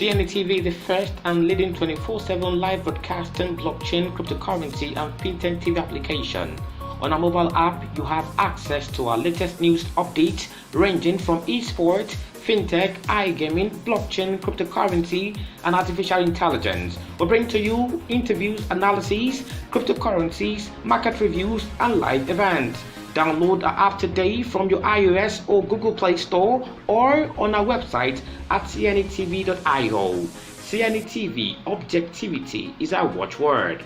CNETv, the first and leading 24/7 live broadcasting blockchain, cryptocurrency and FinTech TV application. On our mobile app, you have access to our latest news updates ranging from esports, fintech, iGaming, blockchain, cryptocurrency and artificial intelligence. We bring to you interviews, analyses, cryptocurrencies, market reviews and live events. Download our app today from your iOS or Google Play Store or on our website at cnetv.io. CNETv, objectivity is our watchword.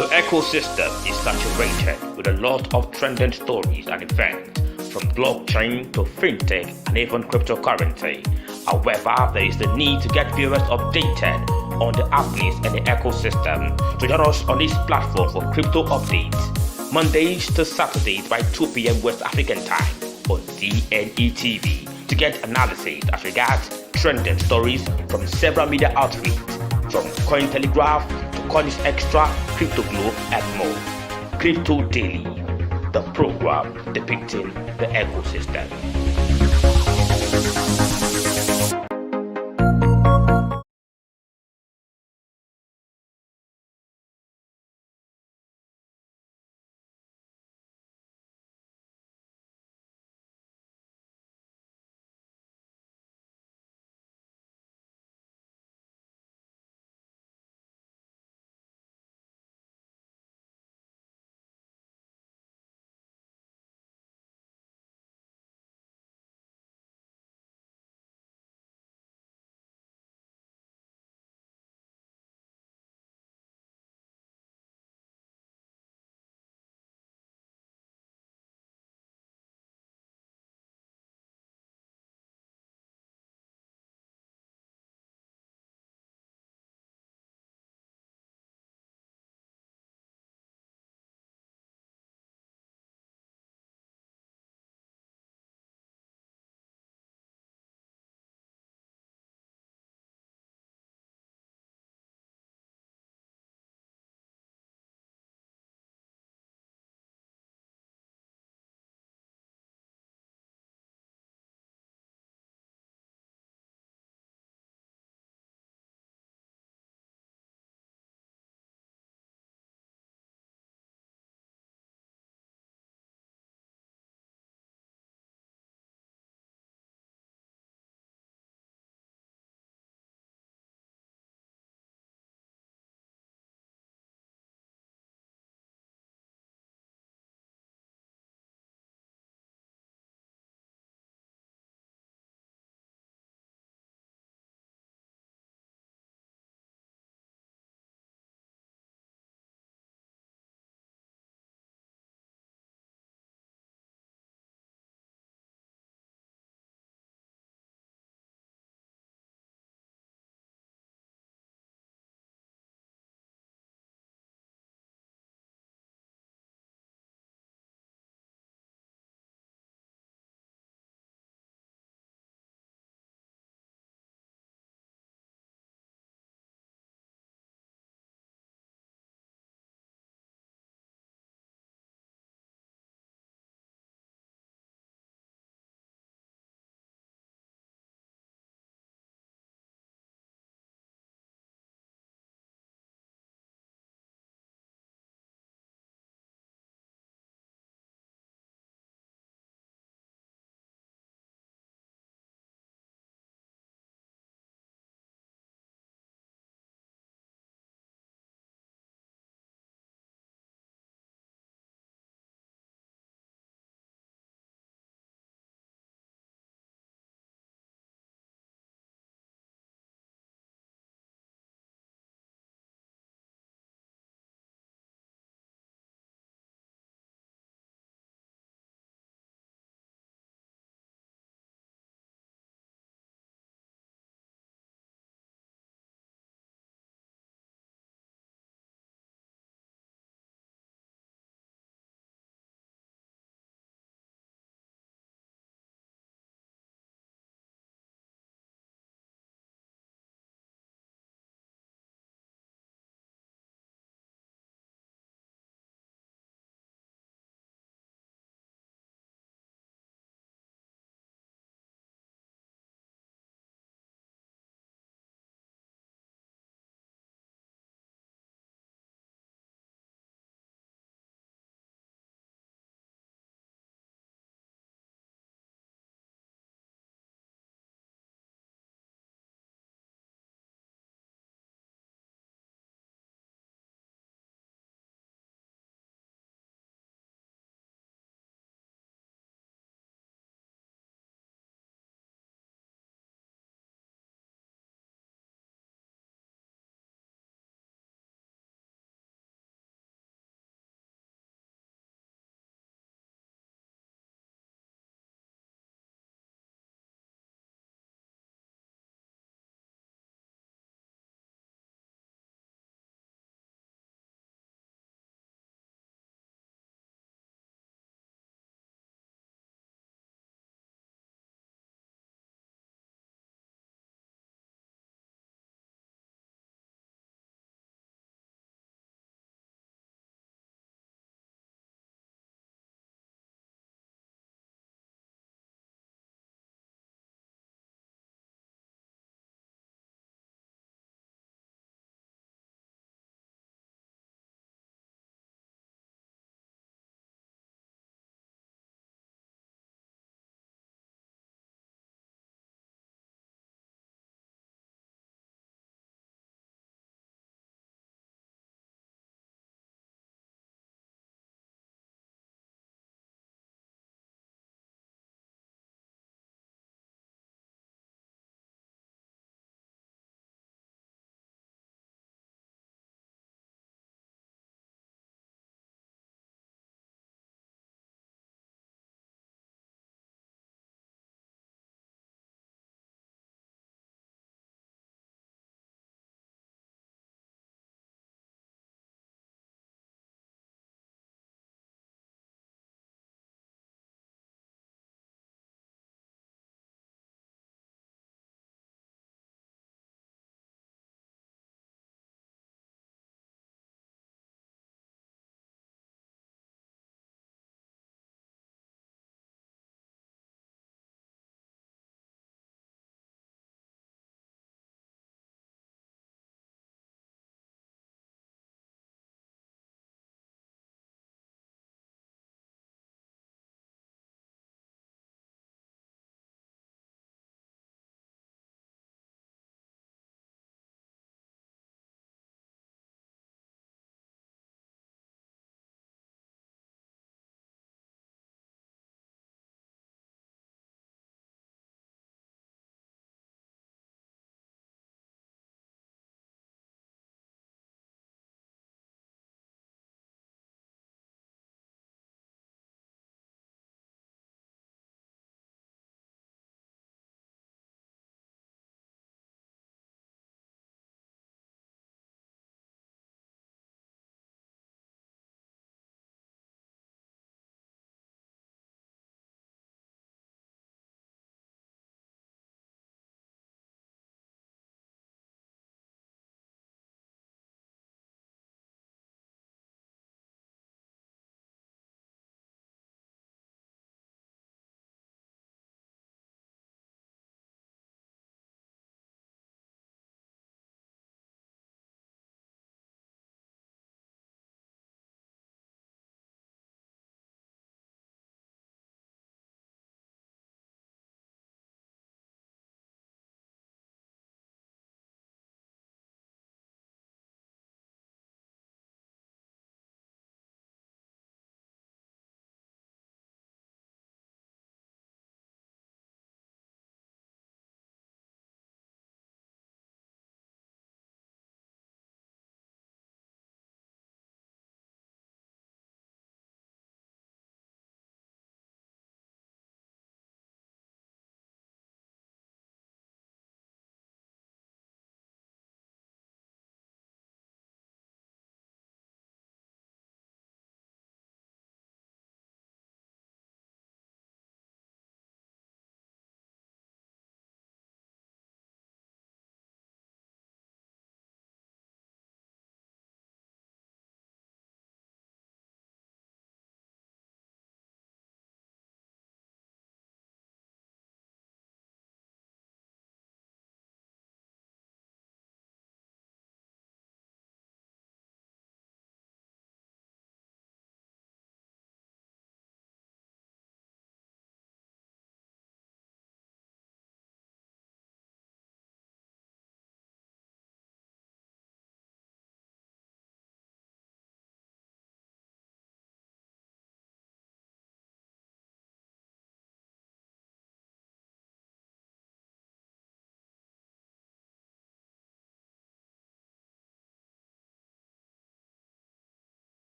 The ecosystem is saturated with a lot of trending stories and events, from blockchain to fintech and even cryptocurrency. However, there is the need to get viewers updated on the happenings in the ecosystem. So join us on this platform for crypto updates, Mondays to Saturdays by 2 p.m. West African time on CNETv, to get analysis as regards trending stories from several media outfits, from Cointelegraph to Coins Extra, Crypto Globe, and more. Crypto Daily, the program depicting the ecosystem.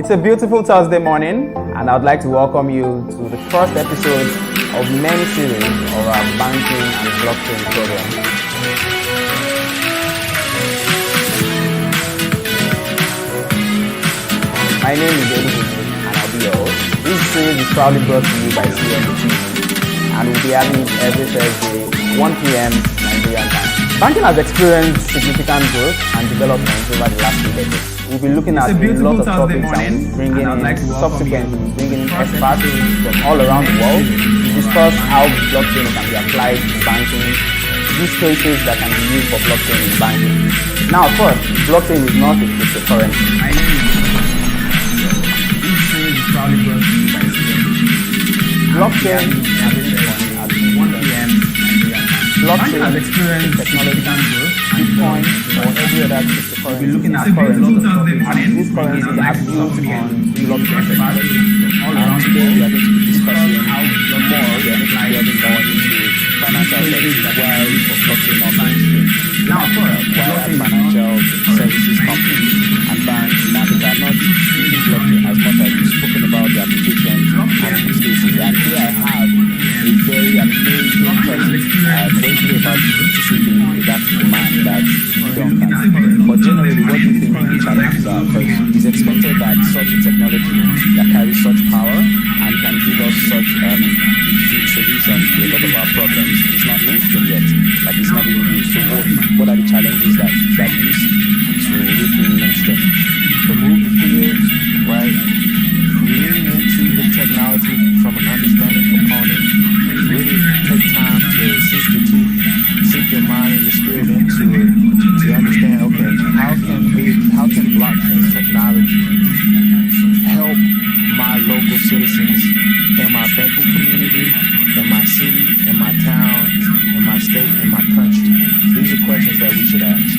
It's a beautiful Thursday morning, and I'd like to welcome you to the first episode of many series of our banking and blockchain program. My name is David, and I'll be your host. This series is proudly brought to you by CNETv, and we'll be having it every Thursday, 1 p.m. Nigerian time. Banking has experienced significant growth and development over the last few decades. We'll be looking at a lot of topics and bringing in experts from all around the world to discuss how blockchain can be applied in banking, use cases that can be used for blockchain in banking. Now, first, blockchain is not a cryptocurrency. Blockchain has experienced significant growth. Bitcoin or every other cryptocurrency is currency. And these currencies are built on blockchain technology. And today we are going to be discussing how more we are going to be getting more into financial services while blockchain or mainstream. Now, while financial services companies and banks in Africa are not using blockchain as much as we've spoken about the applications and use cases. And here I have a very amazing person going through about participating in that demand that Duncan. But generally, what do you think the challenges are? Because it's expected that such a technology that carries such power and can give us such good solutions to a lot of our problems is not mainstream yet. Like it's not being used. So what are the challenges that you see to it being mainstream? Remove the fear, right? Lean into the technology from an understanding component. Really take time to sink your mind and your spirit into it to understand, okay, how can blockchain technology help my local citizens in my banking community, in my city, in my town, in my state, in my country? These are questions that we should ask.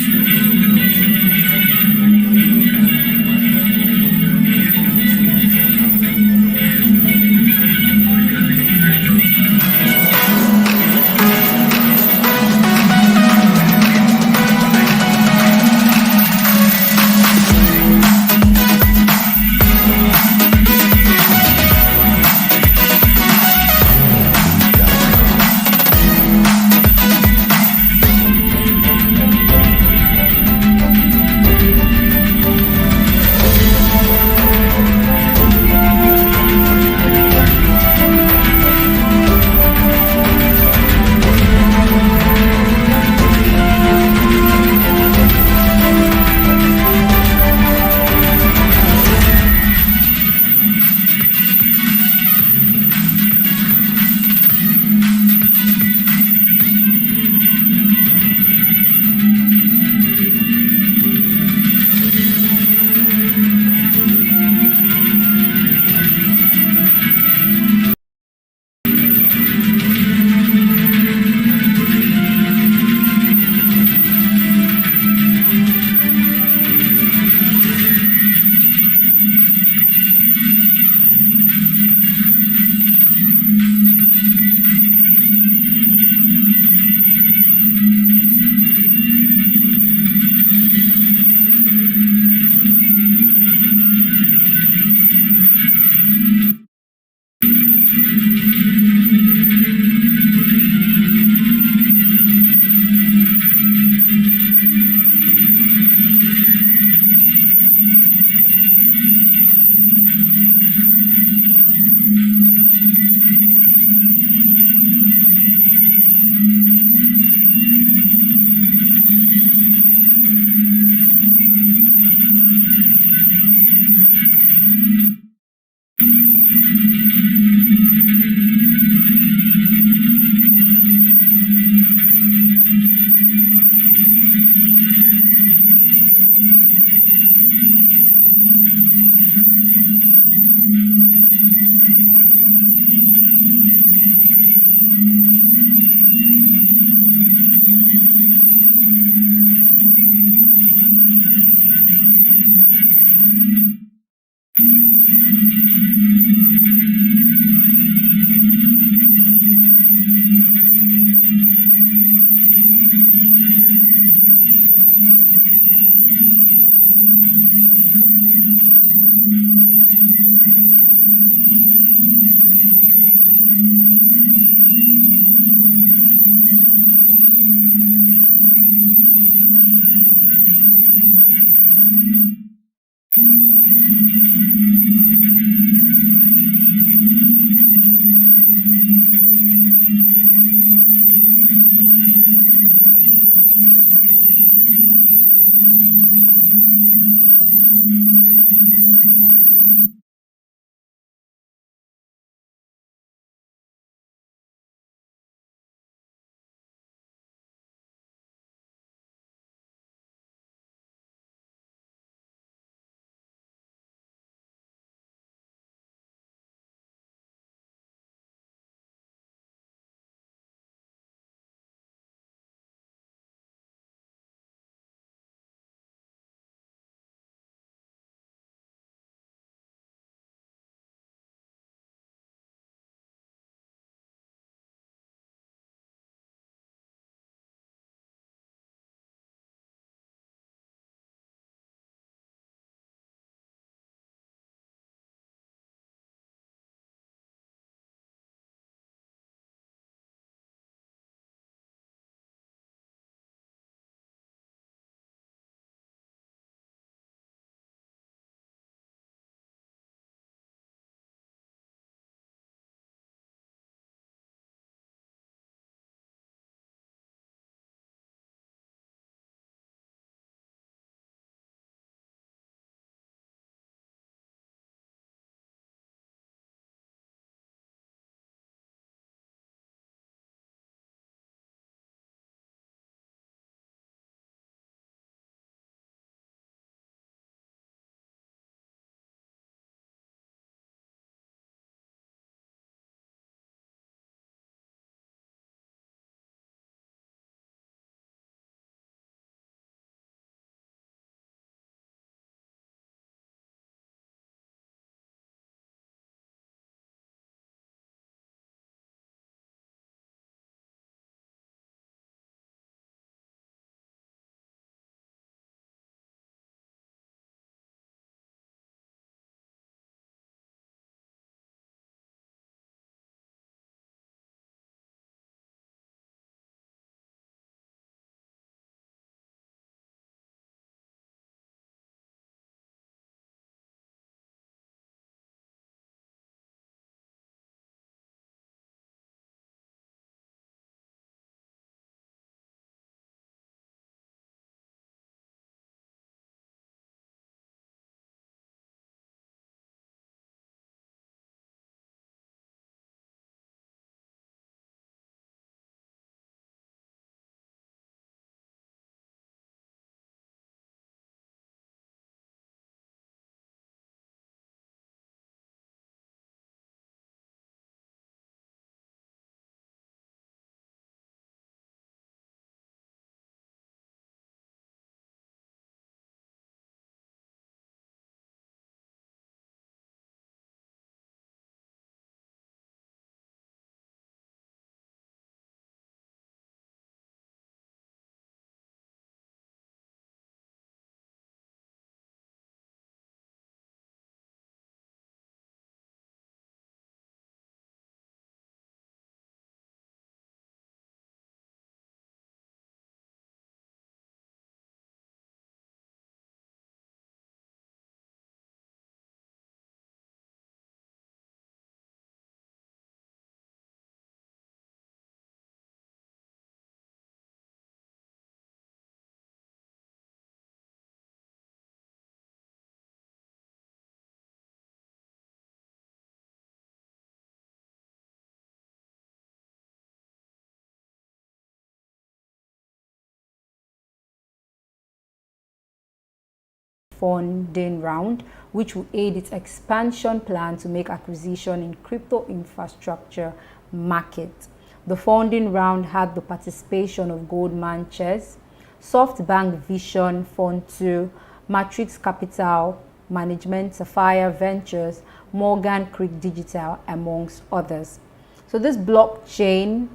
funding round, which will aid its expansion plan to make acquisition in crypto infrastructure market. The funding round had the participation of Goldman Sachs, SoftBank Vision Fund 2, Matrix Capital Management, Sapphire Ventures, Morgan Creek Digital, amongst others. So this blockchain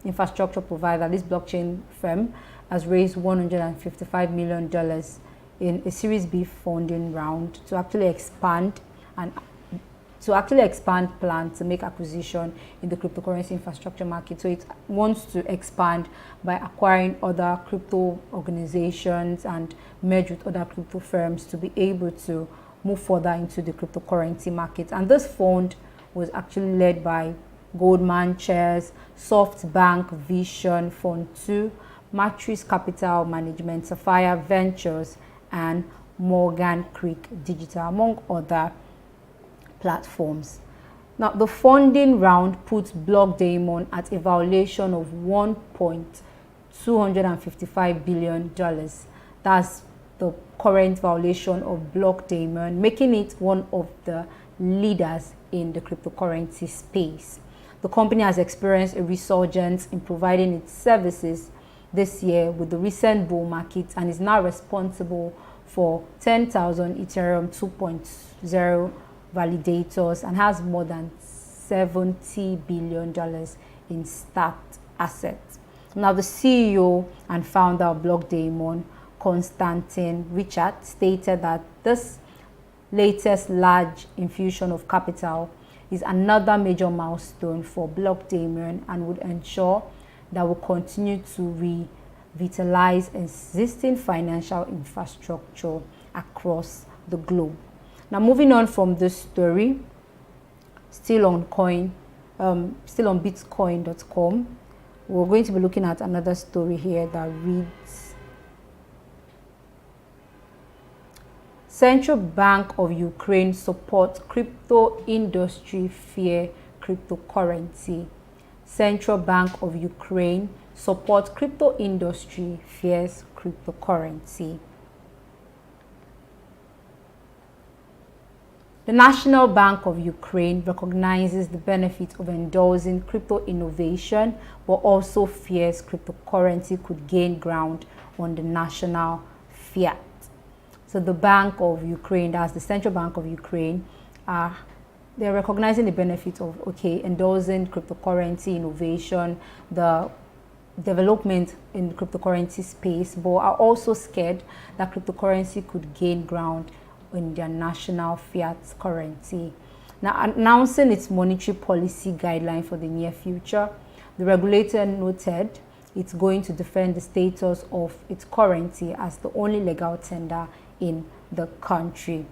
infrastructure provider, this blockchain firm, has raised $155 million in a Series B funding round to actually expand plans to make acquisition in the cryptocurrency infrastructure market. So it wants to expand by acquiring other crypto organizations and merge with other crypto firms to be able to move further into the cryptocurrency market. And this fund was actually led by Goldman Sachs, SoftBank Vision Fund 2, Matrix Capital Management, Sapphire Ventures, and Morgan Creek Digital, among other platforms. Now, the funding round puts Blockdaemon at a valuation of $1.255 billion. That's the current valuation of Blockdaemon, making it one of the leaders in the cryptocurrency space. The company has experienced a resurgence in providing its services this year with the recent bull market and is now responsible for 10,000 Ethereum 2.0 validators and has more than $70 billion in stacked assets. Now, the CEO and founder of Blockdaemon, Konstantin Richard, stated that this latest large infusion of capital is another major milestone for Blockdaemon and would ensure that will continue to revitalize existing financial infrastructure across the globe. Now, moving on from this story, still on bitcoin.com, we're going to be looking at another story here that reads: Central Bank of Ukraine supports crypto industry fear cryptocurrency. Central Bank of Ukraine supports crypto industry fears cryptocurrency. The National Bank of Ukraine recognizes the benefit of endorsing crypto innovation, but also fears cryptocurrency could gain ground on the national fiat. So the Bank of Ukraine, that's the Central Bank of Ukraine, they're recognizing the benefit of, endorsing cryptocurrency innovation, the development in the cryptocurrency space, but are also scared that cryptocurrency could gain ground in their national fiat currency. Now, announcing its monetary policy guideline for the near future, the regulator noted it's going to defend the status of its currency as the only legal tender in the country.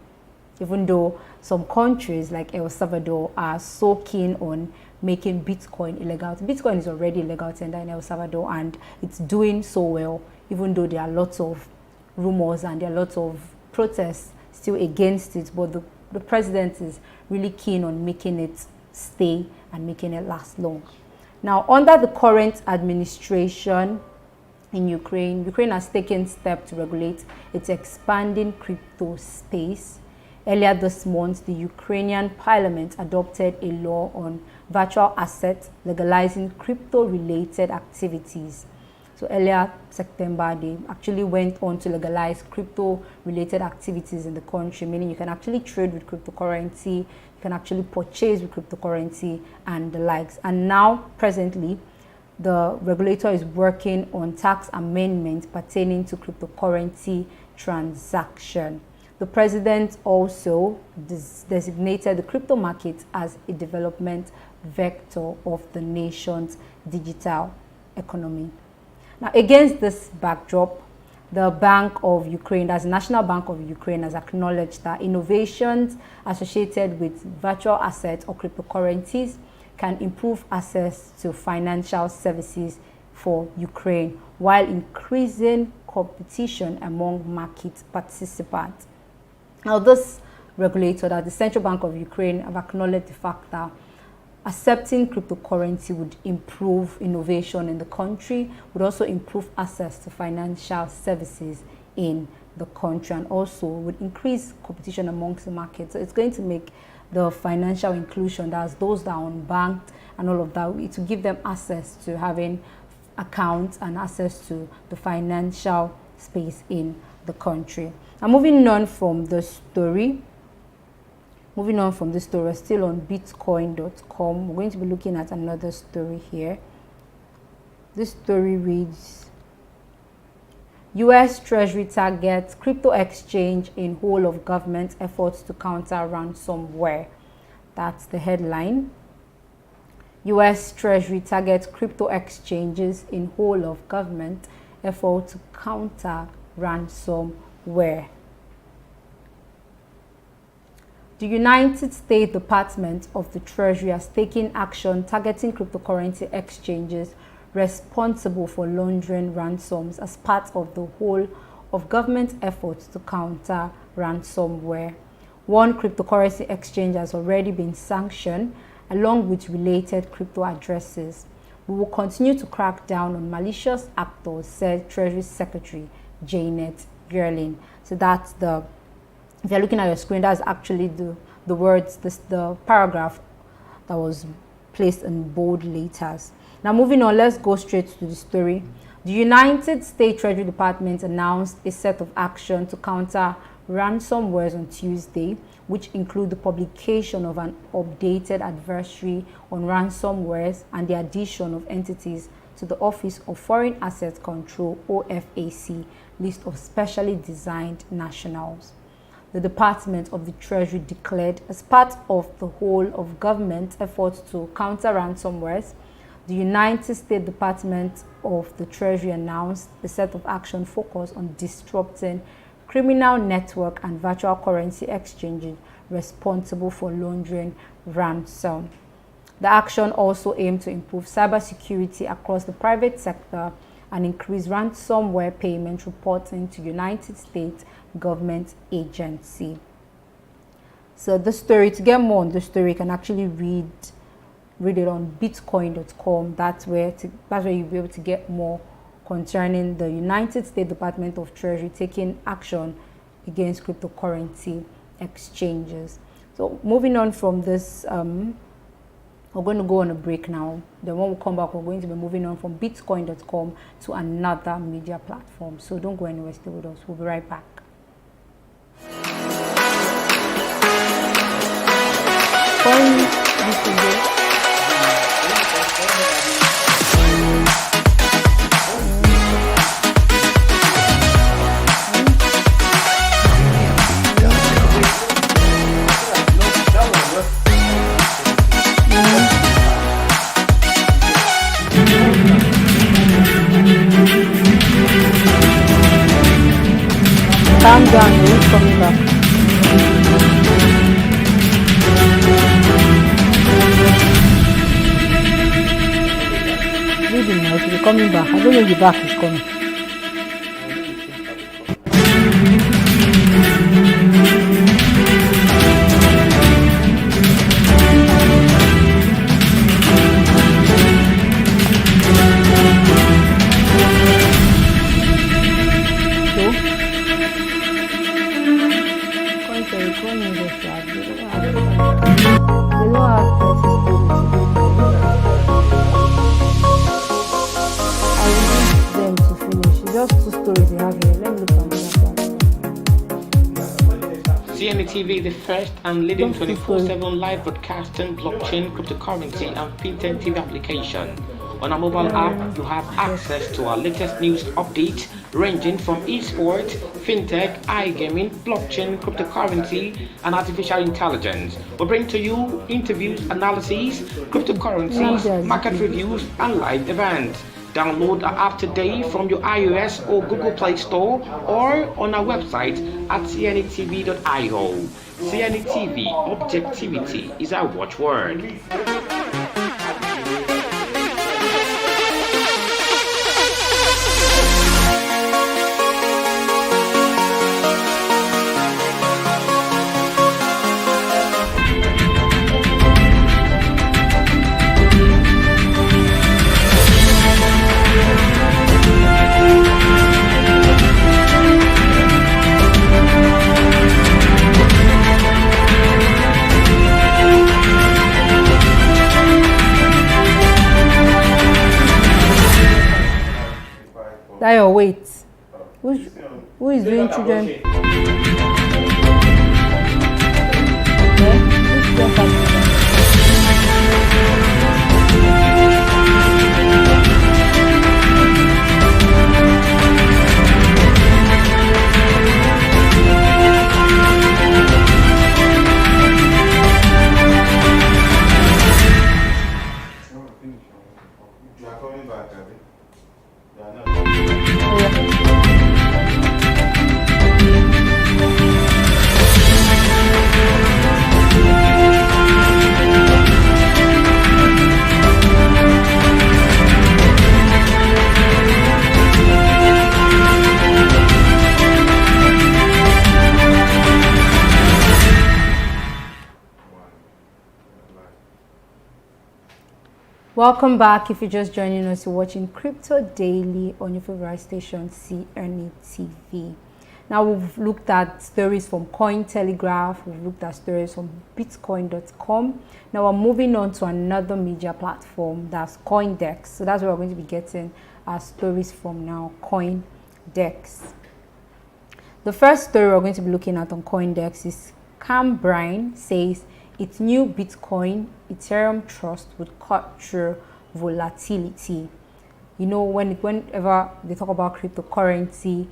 Even though some countries like El Salvador are so keen on making Bitcoin illegal. Bitcoin is already a legal tender in El Salvador and it's doing so well, even though there are lots of rumors and there are lots of protests still against it, but the president is really keen on making it stay and making it last long. Now, under the current administration in Ukraine has taken steps to regulate its expanding crypto space. Earlier this month, the Ukrainian parliament adopted a law on virtual assets legalizing crypto-related activities. So earlier September, they actually went on to legalize crypto-related activities in the country, meaning you can actually trade with cryptocurrency, you can actually purchase with cryptocurrency and the likes. And now, presently, the regulator is working on tax amendments pertaining to cryptocurrency transaction. The president also designated the crypto market as a development vector of the nation's digital economy. Now, against this backdrop, the Bank of Ukraine, as the National Bank of Ukraine, has acknowledged that innovations associated with virtual assets or cryptocurrencies can improve access to financial services for Ukraine while increasing competition among market participants. Now, this regulator, that the Central Bank of Ukraine, have acknowledged the fact that accepting cryptocurrency would improve innovation in the country, would also improve access to financial services in the country, and also would increase competition amongst the market. So it's going to make the financial inclusion, that's those that are unbanked and all of that, it will give them access to having accounts and access to the financial space in the country. Now moving on from the story, still on bitcoin.com, we're going to be looking at another story here. This story reads, US Treasury targets crypto exchange in whole of government efforts to counter ransomware. That's the headline. US Treasury targets crypto exchanges in whole of government effort to counter ransomware. The United States Department of the Treasury has taken action targeting cryptocurrency exchanges responsible for laundering ransoms as part of the whole of government efforts to counter ransomware. One cryptocurrency exchange has already been sanctioned along with related crypto addresses. We will continue to crack down on malicious actors, said Treasury Secretary Janet Yellen. So that's the, if you're looking at your screen, that's actually the words, the paragraph that was placed in bold letters. Now moving on, let's go straight to the story. The United States Treasury Department announced a set of action to counter ransomware on Tuesday, which include the publication of an updated advisory on ransomware and the addition of entities to the Office of Foreign Assets Control (OFAC) list of specially designed nationals. The Department of the Treasury declared, as part of the whole of government efforts to counter ransomware, the United States Department of the Treasury announced a set of action focused on disrupting criminal network and virtual currency exchanges responsible for laundering ransom. The action also aimed to improve cybersecurity across the private sector and increase ransomware payment reporting to United States government agency. So the story, to get more on the story, you can actually read it on bitcoin.com. That's where you'll be able to get more concerning the United States Department of Treasury taking action against cryptocurrency exchanges. So moving on from this, we're going to go on a break now. Then when we come back, we're going to be moving on from bitcoin.com to another media platform. So don't go anywhere, stay with us. We'll be right back. Calm down, you're coming back. Reading now, if you're coming back. I don't know if your back is coming. CNETv, the first and leading 24/7 live broadcasting, blockchain, cryptocurrency, and FinTech TV application. On our mobile app, you have access to our latest news updates ranging from esports, fintech, iGaming, blockchain, cryptocurrency, and artificial intelligence. We bring to you interviews, analyses, cryptocurrencies, market reviews, and live events. Download our app today from your iOS or Google Play Store or on our website at cnetv.io. CNETv, objectivity is our watchword. Dio, wait. Who is doing children? Okay. You are coming back, Abby. You are not. Welcome back. If you're just joining us, you're watching Crypto Daily on your favorite station, CNETv. Now we've looked at stories from Cointelegraph, we've looked at stories from Bitcoin.com. Now we're moving on to another media platform, that's CoinDex. So that's where we're going to be getting our stories from now, CoinDex. The first story we're going to be looking at on CoinDex is Cambrian says its new Bitcoin Ethereum trust would cut through volatility. You know, whenever they talk about cryptocurrency,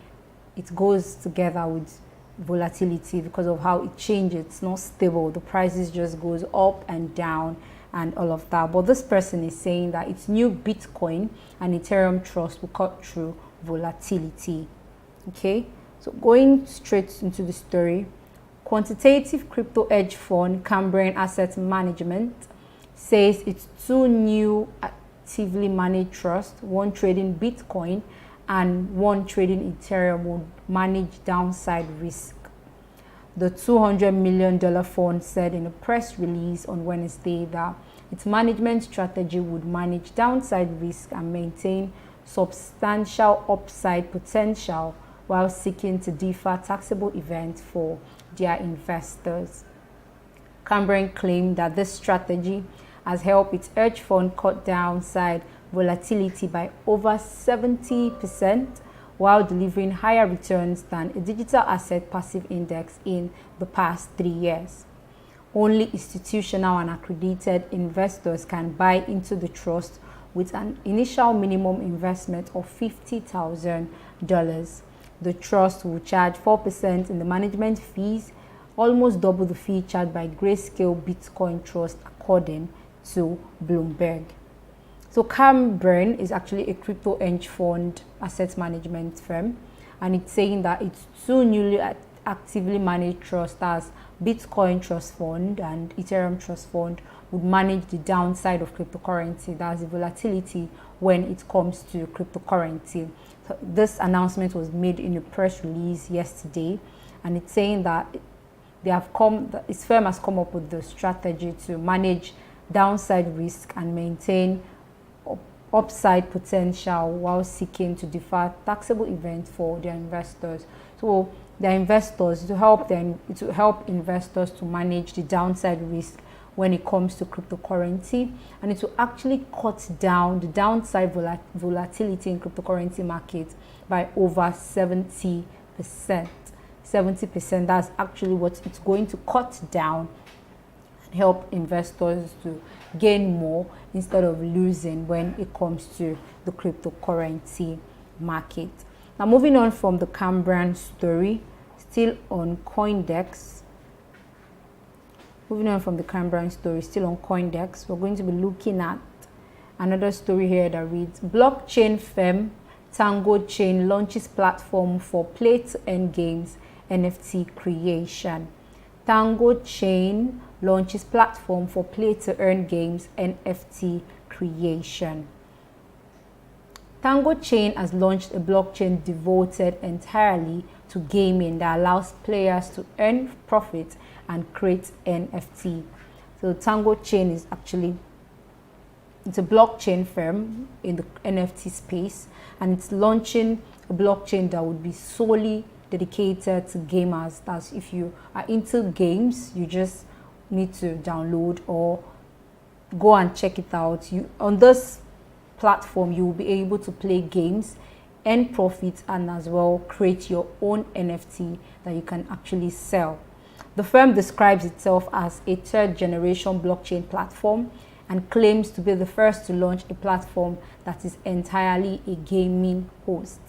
it goes together with volatility because of how it changes. It's not stable. The prices just goes up and down and all of that. But this person is saying that its new Bitcoin and Ethereum trust will cut through volatility. Okay, so going straight into the story. Quantitative crypto hedge fund Cambrian Asset Management says its two new actively managed trusts, one trading Bitcoin and one trading Ethereum, will manage downside risk. The $200 million fund said in a press release on Wednesday that its management strategy would manage downside risk and maintain substantial upside potential while seeking to defer taxable events for their investors. Cambrian claimed that this strategy has helped its hedge fund cut downside volatility by over 70% while delivering higher returns than a digital asset passive index in the past 3 years. Only institutional and accredited investors can buy into the trust with an initial minimum investment of $50,000. The trust will charge 4% in the management fees, almost double the fee charged by Grayscale Bitcoin Trust, according to Bloomberg. So Cambrian is actually a crypto hedge fund asset management firm, and it's saying that its two newly actively managed trusts, as Bitcoin Trust Fund and Ethereum Trust Fund, would manage the downside of cryptocurrency, that's the volatility when it comes to cryptocurrency. So this announcement was made in a press release yesterday, and it's saying that its firm has come up with the strategy to manage downside risk and maintain upside potential while seeking to defer taxable events for their investors. So their investors, to help investors to manage the downside risk when it comes to cryptocurrency, and it will actually cut down the downside volatility in cryptocurrency markets by over 70%. 70%, that's actually what it's going to cut down and help investors to gain more instead of losing when it comes to the cryptocurrency market. Now moving on from the Cambrian story, still on CoinDex. Moving on from the Cambrian story, still on CoinDex, we're going to be looking at another story here that reads, blockchain firm Tango Chain launches platform for play-to-earn games NFT creation. Tango Chain launches platform for play-to-earn games NFT creation. Tango Chain has launched a blockchain devoted entirely to gaming that allows players to earn profit and create NFT. So Tango Chain is actually, it's a blockchain firm in the NFT space, and it's launching a blockchain that would be solely dedicated to gamers. That's if you are into games, you just need to download or go and check it out. On this platform, you will be able to play games earn profits and as well create your own NFT that you can actually sell. The firm describes itself as a third-generation blockchain platform and claims to be the first to launch a platform that is entirely a gaming host.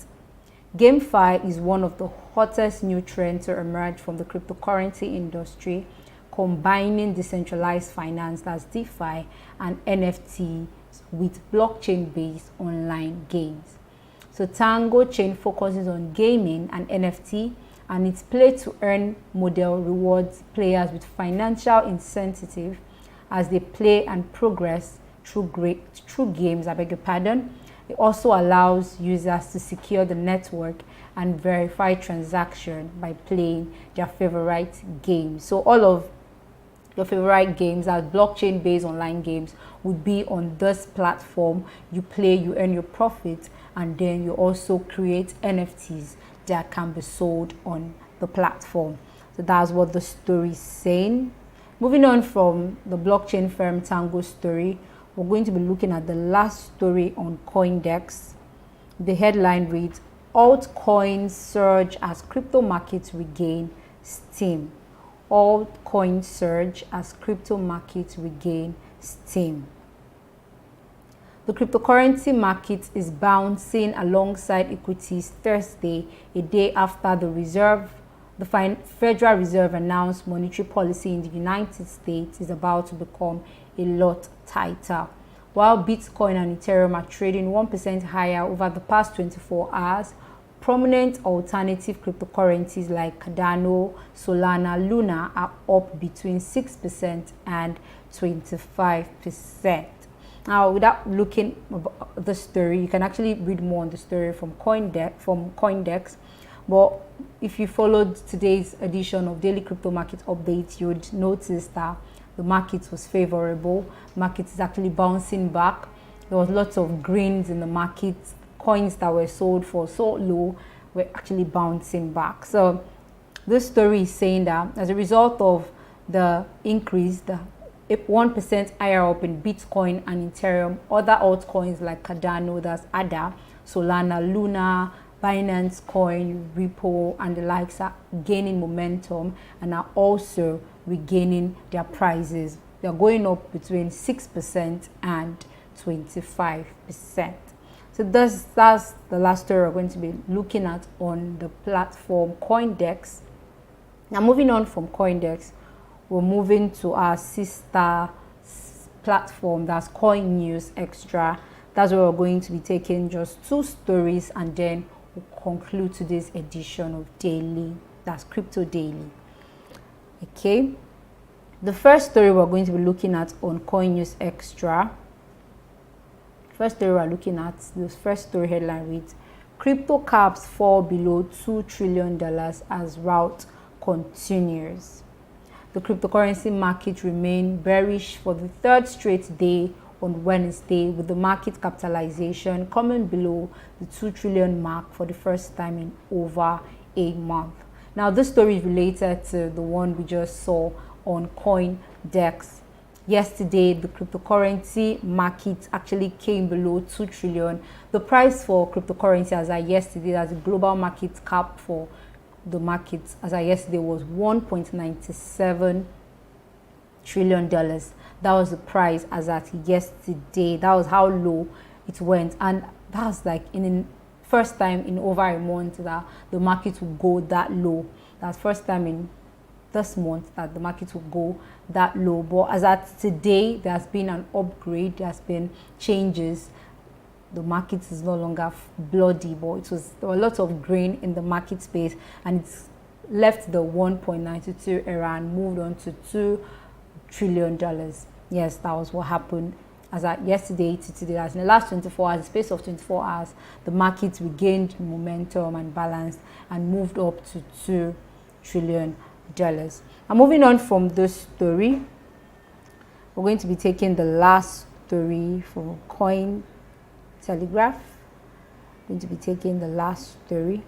GameFi is one of the hottest new trends to emerge from the cryptocurrency industry, combining decentralized finance, that's DeFi, and NFTs with blockchain-based online games. So Tango Chain focuses on gaming and NFT, and its play-to-earn model rewards players with financial incentive as they play and progress through games. It also allows users to secure the network and verify transaction by playing their favorite games. So all of your favorite games, as blockchain-based online games, would be on this platform. You play, you earn your profit, and then you also create NFTs that can be sold on the platform. So that's what the story is saying. Moving on from the blockchain firm Tango story, we're going to be looking at the last story on CoinDex. The headline reads, altcoins surge as crypto markets regain steam. Altcoins surge as crypto markets regain steam. The cryptocurrency market is bouncing alongside equities Thursday, a day after the Federal Reserve announced monetary policy in the United States is about to become a lot tighter. While Bitcoin and Ethereum are trading 1% higher over the past 24 hours, prominent alternative cryptocurrencies like Cardano, Solana, Luna are up between 6% and 25%. Now, without looking at the story, you can actually read more on the story from CoinDex. But if you followed today's edition of Daily Crypto Market Updates, you would notice that the market was favorable. Market is actually bouncing back. There was lots of greens in the market. Coins that were sold for so low were actually bouncing back. So this story is saying that as a result of the increase, the 1% higher up in Bitcoin and Ethereum, other altcoins like Cardano, that's ADA, Solana, Luna, Binance Coin, Ripple, and the likes are gaining momentum and are also regaining their prices. They are going up between 6% and 25%. So that's the last story we're going to be looking at on the platform CoinDex. Now, moving on from CoinDex, we're moving to our sister platform, that's Coin News Extra. That's where we're going to be taking just 2 stories, and then we'll conclude today's edition of that's Crypto Daily. Okay, the first story we're going to be looking at on Coin News Extra. First story we're looking at, the first story headline reads, crypto caps fall below $2 trillion as rout continues. The cryptocurrency market remained bearish for the third straight day on Wednesday, with the market capitalization coming below the 2 trillion mark for the first time in over a month. Now, this story is related to the one we just saw on CoinDex. Yesterday, the cryptocurrency market actually came below 2 trillion. The price for cryptocurrency as of yesterday, as the global market cap for the market as of yesterday, was $1.97 trillion. That was the price as at yesterday. That was how low it went, and that was like in the first time in over a month that the market would go that low. That's first time in this month that the market will go that low. But as at today, there's been an upgrade, there's been changes. The market is no longer bloody, but there were lots of grain in the market space, and it's left the 1.92 era and moved on to $2 trillion. Yes, that was what happened as at yesterday to today. As in the last 24 hours, the space of 24 hours, the market regained momentum and balance and moved up to $2 trillion. I'm moving on from this story. We're going to be taking the last story from Coin Telegraph. Going to be taking the last story.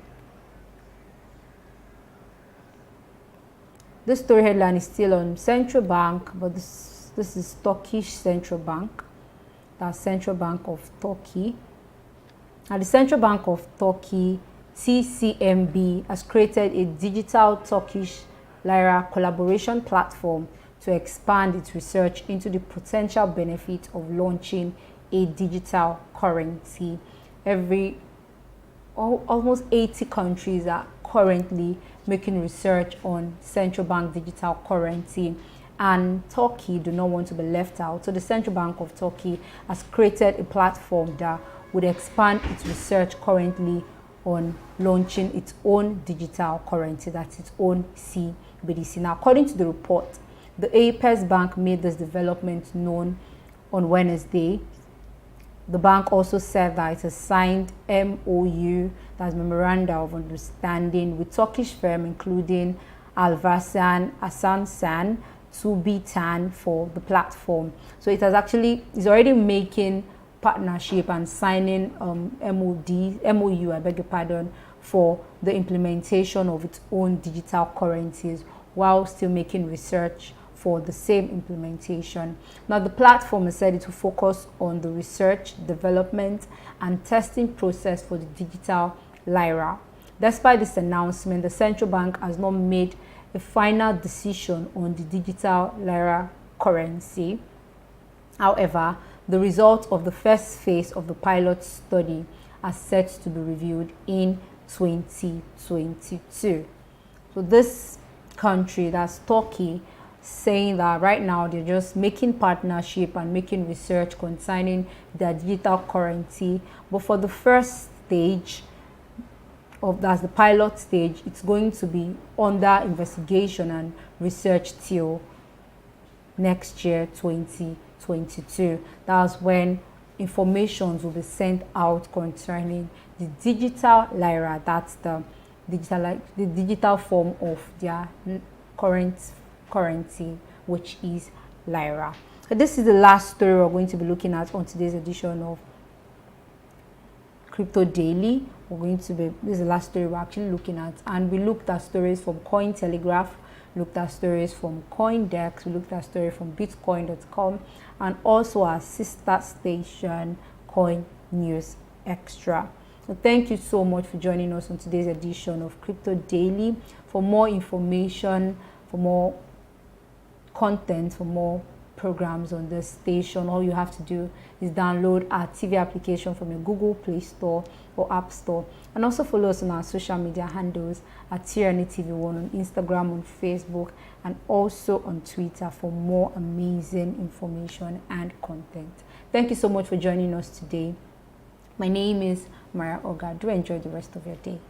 This story headline is still on central bank, but this is Turkish central bank. That's Central Bank of Turkey. Now, the Central Bank of Turkey, TCMB, has created a digital Turkish lira collaboration platform to expand its research into the potential benefit of launching a digital currency. Almost 80 countries are currently making research on central bank digital currency, and Turkey do not want to be left out. So the Central Bank of Turkey has created a platform that would expand its research currently on launching its own digital currency, that's its own CBDC. Now, according to the report, the Apex Bank made this development known on Wednesday. The bank also said that it has signed MOU, that's Memoranda of Understanding, with Turkish firms including Alvarsan, Asansan, Tubitan for the platform. So it's already making partnership and signing MOU, I beg your pardon, for the implementation of its own digital currencies while still making research for the same implementation. Now, the platform has said it will focus on the research, development, and testing process for the digital lira. Despite this announcement, the central bank has not made a final decision on the digital lira currency. However, the results of the first phase of the pilot study are set to be reviewed in 2022. So this country, that's Turkey, saying that right now they're just making partnership and making research concerning their digital currency, but for the first stage of that's the pilot stage, it's going to be under investigation and research till next year, 2022. That's when information will be sent out concerning the digital lira, that's the digital form of their current currency, which is lira. So this is the last story we're going to be looking at on today's edition of Crypto Daily. This is the last story we're actually looking at, and we looked at stories from Cointelegraph, looked at stories from CoinDesk, we looked at stories from bitcoin.com, and also our sister station Coin News Extra. So thank you so much for joining us on today's edition of Crypto Daily. For more information, for more content, for more programs on this station, all you have to do is download our TV application from your Google Play Store or App Store, and also follow us on our social media handles at CNETv1 on Instagram, on Facebook, and also on Twitter for more amazing information and content. Thank you so much for joining us today. My name is Maria Oga. Do enjoy the rest of your day.